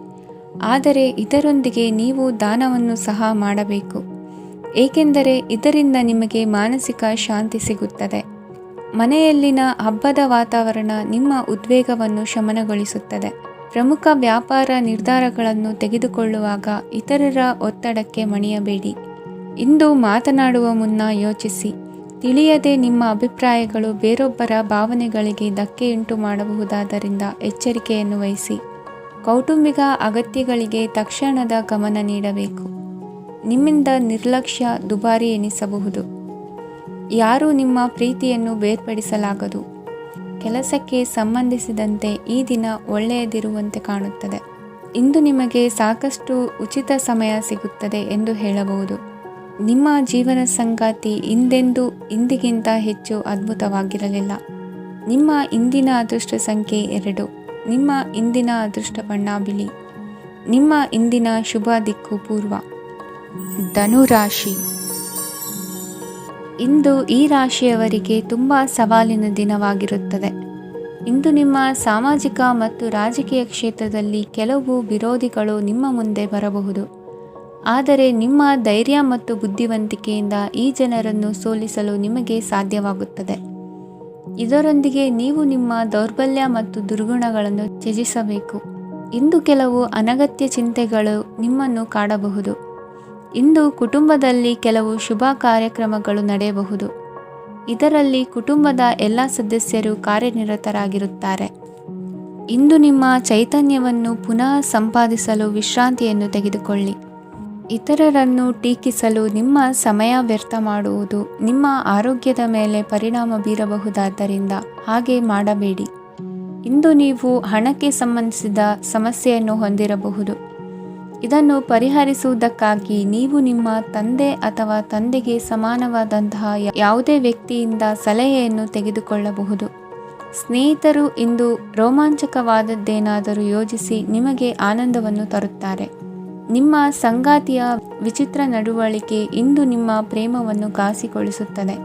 ಆದರೆ ಇದರೊಂದಿಗೆ ನೀವು ದಾನವನ್ನು ಸಹ ಮಾಡಬೇಕು, ಏಕೆಂದರೆ ಇದರಿಂದ ನಿಮಗೆ ಮಾನಸಿಕ ಶಾಂತಿ ಸಿಗುತ್ತದೆ. ಮನೆಯಲ್ಲಿನ ಹಬ್ಬದ ವಾತಾವರಣ ನಿಮ್ಮ ಉದ್ವೇಗವನ್ನು ಶಮನಗೊಳಿಸುತ್ತದೆ. ಪ್ರಮುಖ ವ್ಯಾಪಾರ ನಿರ್ಧಾರಗಳನ್ನು ತೆಗೆದುಕೊಳ್ಳುವಾಗ ಇತರರ ಒತ್ತಡಕ್ಕೆ ಮಣಿಯಬೇಡಿ. ಇಂದು ಮಾತನಾಡುವ ಮುನ್ನ ಯೋಚಿಸಿ. ತಿಳಿಯದೆ ನಿಮ್ಮ ಅಭಿಪ್ರಾಯಗಳು ಬೇರೊಬ್ಬರ ಭಾವನೆಗಳಿಗೆ ಧಕ್ಕೆಯುಂಟು ಮಾಡಬಹುದಾದ್ದರಿಂದ ಎಚ್ಚರಿಕೆಯನ್ನು ವಹಿಸಿ. ಕೌಟುಂಬಿಕ ಅಗತ್ಯಗಳಿಗೆ ತಕ್ಷಣದ ಗಮನ ನೀಡಬೇಕು. ನಿಮ್ಮಿಂದ ನಿರ್ಲಕ್ಷ್ಯ ದುಬಾರಿ ಎನಿಸಬಹುದು. ಯಾರೂ ನಿಮ್ಮ ಪ್ರೀತಿಯನ್ನು ಬೇರ್ಪಡಿಸಲಾಗದು. ಕೆಲಸಕ್ಕೆ ಸಂಬಂಧಿಸಿದಂತೆ ಈ ದಿನ ಒಳ್ಳೆಯದಿರುವಂತೆ ಕಾಣುತ್ತದೆ. ಇಂದು ನಿಮಗೆ ಸಾಕಷ್ಟು ಉಚಿತ ಸಮಯ ಸಿಗುತ್ತದೆ ಎಂದು ಹೇಳಬಹುದು. ನಿಮ್ಮ ಜೀವನ ಸಂಗಾತಿ ಇಂದಿಗಿಂತ ಹೆಚ್ಚು ಅದ್ಭುತವಾಗಿರಲಿಲ್ಲ. ನಿಮ್ಮ ಇಂದಿನ ಅದೃಷ್ಟ ಸಂಖ್ಯೆ 2. ನಿಮ್ಮ ಇಂದಿನ ಅದೃಷ್ಟ ಬಣ್ಣ ಬಿಳಿ. ನಿಮ್ಮ ಇಂದಿನ ಶುಭ ದಿಕ್ಕು ಪೂರ್ವ. ಧನುರಾಶಿ. ಇಂದು ಈ ರಾಶಿಯವರಿಗೆ ತುಂಬ ಸವಾಲಿನ ದಿನವಾಗಿರುತ್ತದೆ. ಇಂದು ನಿಮ್ಮ ಸಾಮಾಜಿಕ ಮತ್ತು ರಾಜಕೀಯ ಕ್ಷೇತ್ರದಲ್ಲಿ ಕೆಲವು ವಿರೋಧಿಗಳು ನಿಮ್ಮ ಮುಂದೆ ಬರಬಹುದು. ಆದರೆ ನಿಮ್ಮ ಧೈರ್ಯ ಮತ್ತು ಬುದ್ಧಿವಂತಿಕೆಯಿಂದ ಈ ಜನರನ್ನು ಸೋಲಿಸಲು ನಿಮಗೆ ಸಾಧ್ಯವಾಗುತ್ತದೆ. ಇದರೊಂದಿಗೆ ನೀವು ನಿಮ್ಮ ದೌರ್ಬಲ್ಯ ಮತ್ತು ದುರ್ಗುಣಗಳನ್ನು ತ್ಯಜಿಸಬೇಕು. ಇಂದು ಕೆಲವು ಅನಗತ್ಯ ಚಿಂತೆಗಳು ನಿಮ್ಮನ್ನು ಕಾಡಬಹುದು. ಇಂದು ಕುಟುಂಬದಲ್ಲಿ ಕೆಲವು ಶುಭ ಕಾರ್ಯಕ್ರಮಗಳು ನಡೆಯಬಹುದು. ಇದರಲ್ಲಿ ಕುಟುಂಬದ ಎಲ್ಲ ಸದಸ್ಯರು ಕಾರ್ಯನಿರತರಾಗಿರುತ್ತಾರೆ. ಇಂದು ನಿಮ್ಮ ಚೈತನ್ಯವನ್ನು ಪುನಃ ಸಂಪಾದಿಸಲು ವಿಶ್ರಾಂತಿಯನ್ನು ತೆಗೆದುಕೊಳ್ಳಿ. ಇತರರನ್ನು ಟೀಕಿಸಲು ನಿಮ್ಮ ಸಮಯ ವ್ಯರ್ಥ ಮಾಡುವುದು ನಿಮ್ಮ ಆರೋಗ್ಯದ ಮೇಲೆ ಪರಿಣಾಮ ಬೀರಬಹುದಾದ್ದರಿಂದ ಹಾಗೆ ಮಾಡಬೇಡಿ. ಇಂದು ನೀವು ಹಣಕ್ಕೆ ಸಂಬಂಧಿಸಿದ ಸಮಸ್ಯೆಯನ್ನು ಹೊಂದಿರಬಹುದು. ಇದನ್ನು ಪರಿಹರಿಸುವುದಕ್ಕಾಗಿ ನೀವು ನಿಮ್ಮ ತಂದೆ ಅಥವಾ ತಂದೆಗೆ ಸಮಾನವಾದಂತಹ ಯಾವುದೇ ವ್ಯಕ್ತಿಯಿಂದ ಸಲಹೆಯನ್ನು ತೆಗೆದುಕೊಳ್ಳಬಹುದು. ಸ್ನೇಹಿತರು ಇಂದು ರೋಮಾಂಚಕವಾದದ್ದೇನಾದರೂ ಯೋಜಿಸಿ ನಿಮಗೆ ಆನಂದವನ್ನು ತರುತ್ತಾರೆ. ನಿಮ್ಮ ಸಂಗಾತಿಯ ವಿಚಿತ್ರ ನಡವಳಿಕೆ ಇಂದು ನಿಮ್ಮ ಪ್ರೇಮವನ್ನು ಘಾಸಿಗೊಳಿಸುತ್ತದೆ.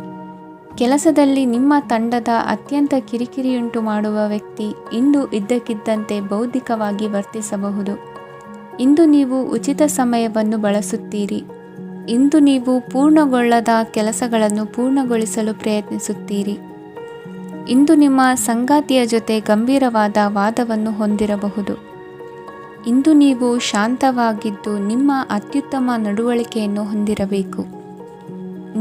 ಕೆಲಸದಲ್ಲಿ ನಿಮ್ಮ ತಂಡದ ಅತ್ಯಂತ ಕಿರಿಕಿರಿಯುಂಟು ಮಾಡುವ ವ್ಯಕ್ತಿ ಇಂದು ಇದ್ದಕ್ಕಿದ್ದಂತೆ ಬೌದ್ಧಿಕವಾಗಿ ವರ್ತಿಸಬಹುದು. ಇಂದು ನೀವು ಉಚಿತ ಸಮಯವನ್ನು ಬಳಸುತ್ತೀರಿ. ಇಂದು ನೀವು ಪೂರ್ಣಗೊಳ್ಳದ ಕೆಲಸಗಳನ್ನು ಪೂರ್ಣಗೊಳಿಸಲು ಪ್ರಯತ್ನಿಸುತ್ತೀರಿ. ಇಂದು ನಿಮ್ಮ ಸಂಗಾತಿಯ ಜೊತೆ ಗಂಭೀರವಾದ ವಾದವನ್ನು ಹೊಂದಿರಬಹುದು. ಇಂದು ನೀವು ಶಾಂತವಾಗಿದ್ದು ನಿಮ್ಮ ಅತ್ಯುತ್ತಮ ನಡವಳಿಕೆಯನ್ನು ಹೊಂದಿರಬೇಕು.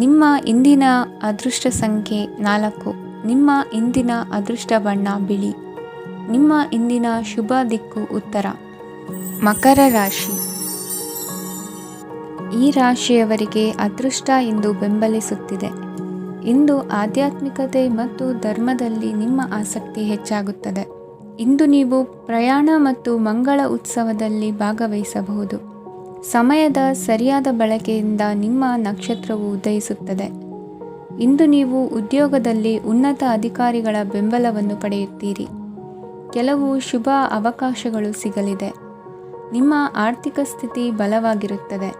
ನಿಮ್ಮ ಇಂದಿನ ಅದೃಷ್ಟ ಸಂಖ್ಯೆ 4. ನಿಮ್ಮ ಇಂದಿನ ಅದೃಷ್ಟ ಬಣ್ಣ ಬಿಳಿ. ನಿಮ್ಮ ಇಂದಿನ ಶುಭ ದಿಕ್ಕು ಉತ್ತರ. ಮಕರ ರಾಶಿ. ಈ ರಾಶಿಯವರಿಗೆ ಅದೃಷ್ಟ ಇಂದು ಬೆಂಬಲಿಸುತ್ತಿದೆ. ಇಂದು ಆಧ್ಯಾತ್ಮಿಕತೆ ಮತ್ತು ಧರ್ಮದಲ್ಲಿ ನಿಮ್ಮ ಆಸಕ್ತಿ ಹೆಚ್ಚಾಗುತ್ತದೆ. ಇಂದು ನೀವು ಪ್ರಯಾಣ ಮತ್ತು ಮಂಗಳ ಉತ್ಸವದಲ್ಲಿ ಭಾಗವಹಿಸಬಹುದು. ಸಮಯದ ಸರಿಯಾದ ಬಳಕೆಯಿಂದ ನಿಮ್ಮ ನಕ್ಷತ್ರವು ಉದಯಿಸುತ್ತದೆ. ಇಂದು ನೀವು ಉದ್ಯೋಗದಲ್ಲಿ ಉನ್ನತ ಅಧಿಕಾರಿಗಳ ಬೆಂಬಲವನ್ನು ಪಡೆಯುತ್ತೀರಿ. ಕೆಲವು ಶುಭ ಅವಕಾಶಗಳು ಸಿಗಲಿದೆ. ನಿಮ್ಮ ಆರ್ಥಿಕ ಸ್ಥಿತಿ ಬಲವಾಗಿರುತ್ತದೆ.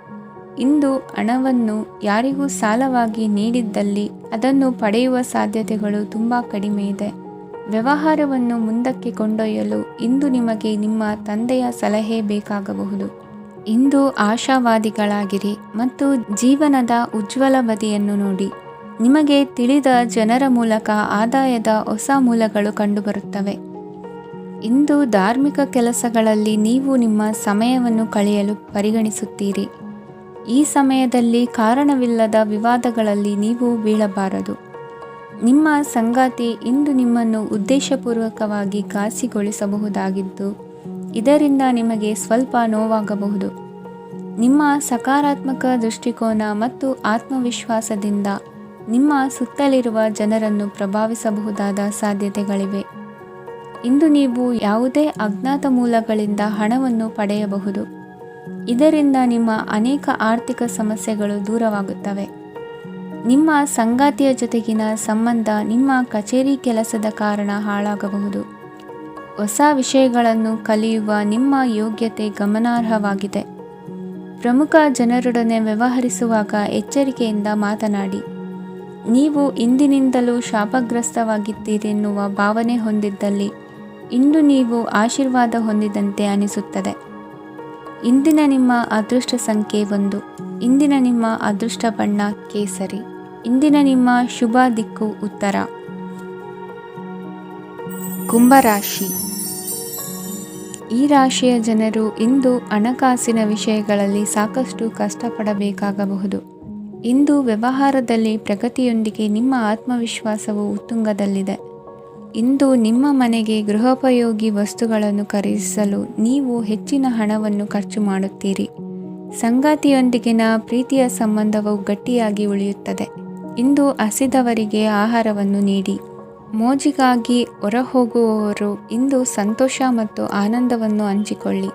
ಇಂದು ಹಣವನ್ನು ಯಾರಿಗೂ ಸಾಲವಾಗಿ ನೀಡಿದ್ದಲ್ಲಿ ಅದನ್ನು ಪಡೆಯುವ ಸಾಧ್ಯತೆಗಳು ತುಂಬ ಕಡಿಮೆ ಇದೆ. ವ್ಯವಹಾರವನ್ನು ಮುಂದಕ್ಕೆ ಕೊಂಡೊಯ್ಯಲು ಇಂದು ನಿಮಗೆ ನಿಮ್ಮ ತಂದೆಯ ಸಲಹೆ ಬೇಕಾಗಬಹುದು. ಇಂದು ಆಶಾವಾದಿಗಳಾಗಿರಿ ಮತ್ತು ಜೀವನದ ಉಜ್ವಲ ಬದಿಯನ್ನು ನೋಡಿ. ನಿಮಗೆ ತಿಳಿದ ಜನರ ಮೂಲಕ ಆದಾಯದ ಹೊಸ ಮೂಲಗಳು ಕಂಡುಬರುತ್ತವೆ. ಇಂದು ಧಾರ್ಮಿಕ ಕೆಲಸಗಳಲ್ಲಿ ನೀವು ನಿಮ್ಮ ಸಮಯವನ್ನು ಕಳೆಯಲು ಪರಿಗಣಿಸುತ್ತೀರಿ. ಈ ಸಮಯದಲ್ಲಿ ಕಾರಣವಿಲ್ಲದ ವಿವಾದಗಳಲ್ಲಿ ನೀವು ಬೀಳಬಾರದು. ನಿಮ್ಮ ಸಂಗಾತಿ ಇಂದು ನಿಮ್ಮನ್ನು ಉದ್ದೇಶಪೂರ್ವಕವಾಗಿ ಘಾಸಿಗೊಳಿಸಬಹುದಾಗಿದ್ದು, ಇದರಿಂದ ನಿಮಗೆ ಸ್ವಲ್ಪ ನೋವಾಗಬಹುದು. ನಿಮ್ಮ ಸಕಾರಾತ್ಮಕ ದೃಷ್ಟಿಕೋನ ಮತ್ತು ಆತ್ಮವಿಶ್ವಾಸದಿಂದ ನಿಮ್ಮ ಸುತ್ತಲಿರುವ ಜನರನ್ನು ಪ್ರಭಾವಿಸಬಹುದಾದ ಸಾಧ್ಯತೆಗಳಿವೆ. ಇಂದು ನೀವು ಯಾವುದೇ ಅಜ್ಞಾತ ಮೂಲಗಳಿಂದ ಹಣವನ್ನು ಪಡೆಯಬಹುದು. ಇದರಿಂದ ನಿಮ್ಮ ಅನೇಕ ಆರ್ಥಿಕ ಸಮಸ್ಯೆಗಳು ದೂರವಾಗುತ್ತವೆ. ನಿಮ್ಮ ಸಂಗಾತಿಯ ಜೊತೆಗಿನ ಸಂಬಂಧ ನಿಮ್ಮ ಕಚೇರಿ ಕೆಲಸದ ಕಾರಣ ಹಾಳಾಗಬಹುದು. ಹೊಸ ವಿಷಯಗಳನ್ನು ಕಲಿಯುವ ನಿಮ್ಮ ಯೋಗ್ಯತೆ ಗಮನಾರ್ಹವಾಗಿದೆ. ಪ್ರಮುಖ ಜನರೊಡನೆ ವ್ಯವಹರಿಸುವಾಗ ಎಚ್ಚರಿಕೆಯಿಂದ ಮಾತನಾಡಿ. ನೀವು ಇಂದಿನಿಂದಲೂ ಶಾಪಗ್ರಸ್ತವಾಗಿದ್ದೀರೆನ್ನುವ ಭಾವನೆ ಹೊಂದಿದ್ದಲ್ಲಿ ಇಂದು ನೀವು ಆಶೀರ್ವಾದ ಹೊಂದಿದಂತೆ ಅನಿಸುತ್ತದೆ. ಇಂದಿನ ನಿಮ್ಮ ಅದೃಷ್ಟ ಸಂಖ್ಯೆ 1. ಇಂದಿನ ನಿಮ್ಮ ಅದೃಷ್ಟ ಬಣ್ಣ ಕೇಸರಿ. ಇಂದಿನ ನಿಮ್ಮ ಶುಭ ದಿಕ್ಕು ಉತ್ತರ. ಕುಂಭರಾಶಿ. ಈ ರಾಶಿಯ ಜನರು ಇಂದು ಹಣಕಾಸಿನ ವಿಷಯಗಳಲ್ಲಿ ಸಾಕಷ್ಟು ಕಷ್ಟಪಡಬೇಕಾಗಬಹುದು. ಇಂದು ವ್ಯವಹಾರದಲ್ಲಿ ಪ್ರಗತಿಯೊಂದಿಗೆ ನಿಮ್ಮ ಆತ್ಮವಿಶ್ವಾಸವು ಉತ್ತುಂಗದಲ್ಲಿದೆ. ಇಂದು ನಿಮ್ಮ ಮನೆಗೆ ಗೃಹೋಪಯೋಗಿ ವಸ್ತುಗಳನ್ನು ಖರೀದಿಸಲು ನೀವು ಹೆಚ್ಚಿನ ಹಣವನ್ನು ಖರ್ಚು ಮಾಡುತ್ತೀರಿ. ಸಂಗಾತಿಯೊಂದಿಗಿನ ಪ್ರೀತಿಯ ಸಂಬಂಧವು ಗಟ್ಟಿಯಾಗಿ ಉಳಿಯುತ್ತದೆ. ಇಂದು ಹಸಿದವರಿಗೆ ಆಹಾರವನ್ನು ನೀಡಿ. ಮೋಜಿಗಾಗಿ ಹೊರಹೋಗುವವರು ಇಂದು ಸಂತೋಷ ಮತ್ತು ಆನಂದವನ್ನು ಹಂಚಿಕೊಳ್ಳಿ.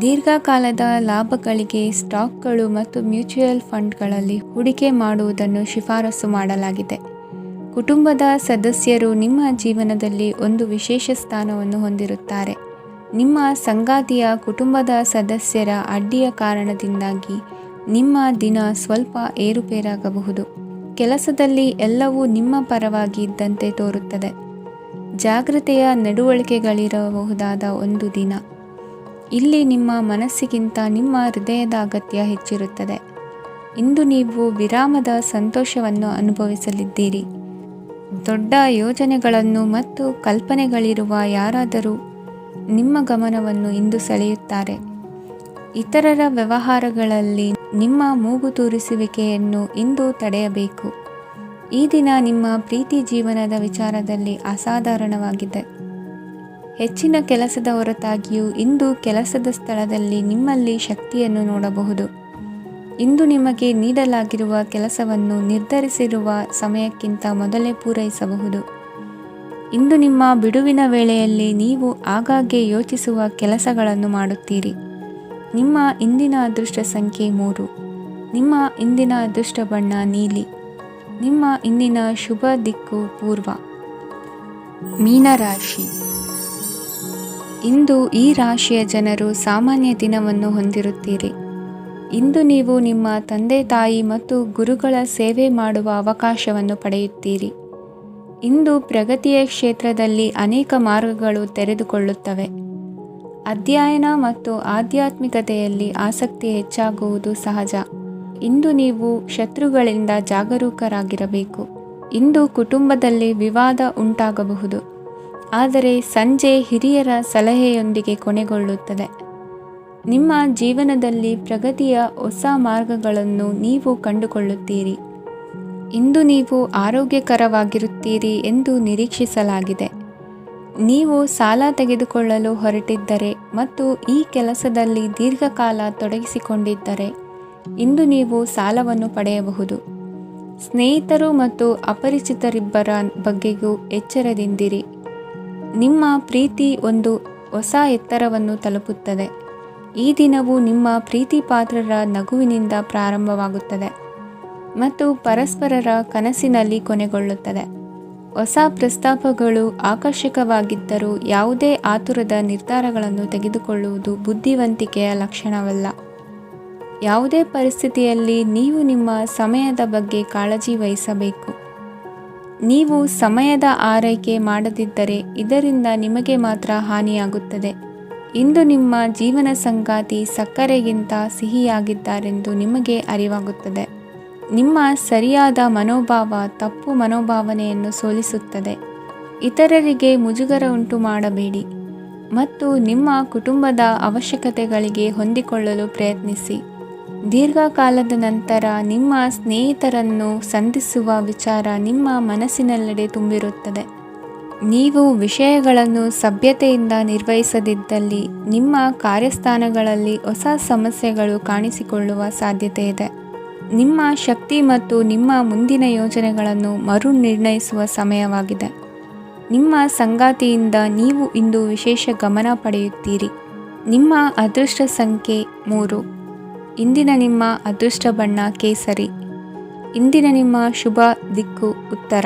ದೀರ್ಘಕಾಲದ ಲಾಭಗಳಿಗೆ ಸ್ಟಾಕ್ಗಳು ಮತ್ತು ಮ್ಯೂಚುವಲ್ ಫಂಡ್ಗಳಲ್ಲಿ ಹೂಡಿಕೆ ಮಾಡುವುದನ್ನು ಶಿಫಾರಸು ಮಾಡಲಾಗಿದೆ. ಕುಟುಂಬದ ಸದಸ್ಯರು ನಿಮ್ಮ ಜೀವನದಲ್ಲಿ ಒಂದು ವಿಶೇಷ ಸ್ಥಾನವನ್ನು ಹೊಂದಿರುತ್ತಾರೆ. ನಿಮ್ಮ ಸಂಗಾತಿಯ ಕುಟುಂಬದ ಸದಸ್ಯರ ಅಡ್ಡಿಯ ಕಾರಣದಿಂದಾಗಿ ನಿಮ್ಮ ದಿನ ಸ್ವಲ್ಪ ಏರುಪೇರಾಗಬಹುದು. ಕೆಲಸದಲ್ಲಿ ಎಲ್ಲವೂ ನಿಮ್ಮ ಪರವಾಗಿ ಇದ್ದಂತೆ ತೋರುತ್ತದೆ. ಜಾಗೃತೆಯ ನಡವಳಿಕೆಗಳಿರಬಹುದಾದ ಒಂದು ದಿನ. ಇಲ್ಲಿ ನಿಮ್ಮ ಮನಸ್ಸಿಗಿಂತ ನಿಮ್ಮ ಹೃದಯದ ಅಗತ್ಯ ಹೆಚ್ಚಿರುತ್ತದೆ. ಇಂದು ನೀವು ವಿರಾಮದ ಸಂತೋಷವನ್ನು ಅನುಭವಿಸಲಿದ್ದೀರಿ. ದೊಡ್ಡ ಯೋಜನೆಗಳನ್ನು ಮತ್ತು ಕಲ್ಪನೆಗಳಿರುವ ಯಾರಾದರೂ ನಿಮ್ಮ ಗಮನವನ್ನು ಇಂದು ಸೆಳೆಯುತ್ತಾರೆ. ಇತರರ ವ್ಯವಹಾರಗಳಲ್ಲಿ ನಿಮ್ಮ ಮೂಗು ತೂರಿಸುವಿಕೆಯನ್ನು ಇಂದು ತಡೆಯಬೇಕು. ಈ ದಿನ ನಿಮ್ಮ ಪ್ರೀತಿ ಜೀವನದ ವಿಚಾರದಲ್ಲಿ ಅಸಾಧಾರಣವಾಗಿದೆ. ಹೆಚ್ಚಿನ ಕೆಲಸದ ಹೊರತಾಗಿಯೂ ಇಂದು ಕೆಲಸದ ಸ್ಥಳದಲ್ಲಿ ನಿಮ್ಮಲ್ಲಿ ಶಕ್ತಿಯನ್ನು ನೋಡಬಹುದು. ಇಂದು ನಿಮಗೆ ನೀಡಲಾಗಿರುವ ಕೆಲಸವನ್ನು ನಿರ್ಧರಿಸಿರುವ ಸಮಯಕ್ಕಿಂತ ಮೊದಲೇ ಪೂರೈಸಬಹುದು. ಇಂದು ನಿಮ್ಮ ಬಿಡುವಿನ ವೇಳೆಯಲ್ಲಿ ನೀವು ಆಗಾಗ್ಗೆ ಯೋಚಿಸುವ ಕೆಲಸಗಳನ್ನು ಮಾಡುತ್ತೀರಿ. ನಿಮ್ಮ ಇಂದಿನ ಅದೃಷ್ಟ ಸಂಖ್ಯೆ 3. ನಿಮ್ಮ ಇಂದಿನ ಅದೃಷ್ಟ ಬಣ್ಣ ನೀಲಿ. ನಿಮ್ಮ ಇಂದಿನ ಶುಭ ದಿಕ್ಕು ಪೂರ್ವ. ಮೀನರಾಶಿ. ಇಂದು ಈ ರಾಶಿಯ ಜನರು ಸಾಮಾನ್ಯ ದಿನವನ್ನು ಹೊಂದಿರುತ್ತೀರಿ. ಇಂದು ನೀವು ನಿಮ್ಮ ತಂದೆ ತಾಯಿ ಮತ್ತು ಗುರುಗಳ ಸೇವೆ ಮಾಡುವ ಅವಕಾಶವನ್ನು ಪಡೆಯುತ್ತೀರಿ. ಇಂದು ಪ್ರಗತಿಯ ಕ್ಷೇತ್ರದಲ್ಲಿ ಅನೇಕ ಮಾರ್ಗಗಳು ತೆರೆದುಕೊಳ್ಳುತ್ತವೆ. ಅಧ್ಯಯನ ಮತ್ತು ಆಧ್ಯಾತ್ಮಿಕತೆಯಲ್ಲಿ ಆಸಕ್ತಿ ಹೆಚ್ಚಾಗುವುದು ಸಹಜ. ಇಂದು ನೀವು ಶತ್ರುಗಳಿಂದ ಜಾಗರೂಕರಾಗಿರಬೇಕು. ಇಂದು ಕುಟುಂಬದಲ್ಲಿ ವಿವಾದ ಉಂಟಾಗಬಹುದು, ಆದರೆ ಸಂಜೆ ಹಿರಿಯರ ಸಲಹೆಯೊಂದಿಗೆ ಕೊನೆಗೊಳ್ಳುತ್ತದೆ. ನಿಮ್ಮ ಜೀವನದಲ್ಲಿ ಪ್ರಗತಿಯ ಹೊಸ ಮಾರ್ಗಗಳನ್ನು ನೀವು ಕಂಡುಕೊಳ್ಳುತ್ತೀರಿ. ಇಂದು ನೀವು ಆರೋಗ್ಯಕರವಾಗಿರುತ್ತೀರಿ ಎಂದು ನಿರೀಕ್ಷಿಸಲಾಗಿದೆ. ನೀವು ಸಾಲ ತೆಗೆದುಕೊಳ್ಳಲು ಹೊರಟಿದ್ದರೆ ಮತ್ತು ಈ ಕೆಲಸದಲ್ಲಿ ದೀರ್ಘಕಾಲ ತೊಡಗಿಸಿಕೊಂಡಿದ್ದರೆ ಇಂದು ನೀವು ಸಾಲವನ್ನು ಪಡೆಯಬಹುದು. ಸ್ನೇಹಿತರು ಮತ್ತು ಅಪರಿಚಿತರಿಬ್ಬರ ಬಗ್ಗೆಯೂ ಎಚ್ಚರದಿಂದಿರಿ. ನಿಮ್ಮ ಪ್ರೀತಿ ಒಂದು ಹೊಸ ಎತ್ತರವನ್ನು ತಲುಪುತ್ತದೆ. ಈ ದಿನವು ನಿಮ್ಮ ಪ್ರೀತಿ ಪಾತ್ರರ ನಗುವಿನಿಂದ ಪ್ರಾರಂಭವಾಗುತ್ತದೆ ಮತ್ತು ಪರಸ್ಪರರ ಕನಸಿನಲ್ಲಿ ಕೊನೆಗೊಳ್ಳುತ್ತದೆ. ಹೊಸ ಪ್ರಸ್ತಾಪಗಳು ಆಕರ್ಷಕವಾಗಿದ್ದರೂ ಯಾವುದೇ ಆತುರದ ನಿರ್ಧಾರಗಳನ್ನು ತೆಗೆದುಕೊಳ್ಳುವುದು ಬುದ್ಧಿವಂತಿಕೆಯ ಲಕ್ಷಣವಲ್ಲ. ಯಾವುದೇ ಪರಿಸ್ಥಿತಿಯಲ್ಲಿ ನೀವು ನಿಮ್ಮ ಸಮಯದ ಬಗ್ಗೆ ಕಾಳಜಿ ವಹಿಸಬೇಕು. ನೀವು ಸಮಯದ ಆರೈಕೆ ಮಾಡದಿದ್ದರೆ ಇದರಿಂದ ನಿಮಗೆ ಮಾತ್ರ ಹಾನಿಯಾಗುತ್ತದೆ. ಇಂದು ನಿಮ್ಮ ಜೀವನ ಸಂಗಾತಿ ಸಕ್ಕರೆಗಿಂತ ಸಿಹಿಯಾಗಿದ್ದಾರೆಂದು ನಿಮಗೆ ಅರಿವಾಗುತ್ತದೆ. ನಿಮ್ಮ ಸರಿಯಾದ ಮನೋಭಾವ ತಪ್ಪು ಮನೋಭಾವನೆಯನ್ನು ಸೋಲಿಸುತ್ತದೆ. ಇತರರಿಗೆ ಮುಜುಗರ ಉಂಟು ಮಾಡಬೇಡಿ ಮತ್ತು ನಿಮ್ಮ ಕುಟುಂಬದ ಅವಶ್ಯಕತೆಗಳಿಗೆ ಹೊಂದಿಕೊಳ್ಳಲು ಪ್ರಯತ್ನಿಸಿ. ದೀರ್ಘಕಾಲದ ನಂತರ ನಿಮ್ಮ ಸ್ನೇಹಿತರನ್ನು ಸಂಧಿಸುವ ವಿಚಾರ ನಿಮ್ಮ ಮನಸ್ಸಿನೆಲ್ಲೆಡೆ ತುಂಬಿರುತ್ತದೆ. ನೀವು ವಿಷಯಗಳನ್ನು ಸಭ್ಯತೆಯಿಂದ ನಿರ್ವಹಿಸದಿದ್ದಲ್ಲಿ ನಿಮ್ಮ ಕಾರ್ಯಸ್ಥಾನಗಳಲ್ಲಿ ಹೊಸ ಸಮಸ್ಯೆಗಳು ಕಾಣಿಸಿಕೊಳ್ಳುವ ಸಾಧ್ಯತೆ ಇದೆ. ನಿಮ್ಮ ಶಕ್ತಿ ಮತ್ತು ನಿಮ್ಮ ಮುಂದಿನ ಯೋಜನೆಗಳನ್ನು ಮರು ನಿರ್ಣಯಿಸುವ ಸಮಯವಾಗಿದೆ. ನಿಮ್ಮ ಸಂಗಾತಿಯಿಂದ ನೀವು ಇಂದು ವಿಶೇಷ ಗಮನ ಪಡೆಯುತ್ತೀರಿ. ನಿಮ್ಮ ಅದೃಷ್ಟ ಸಂಖ್ಯೆ 3. ಇಂದಿನ ನಿಮ್ಮ ಅದೃಷ್ಟ ಬಣ್ಣ ಕೇಸರಿ. ಇಂದಿನ ನಿಮ್ಮ ಶುಭ ದಿಕ್ಕು ಉತ್ತರ.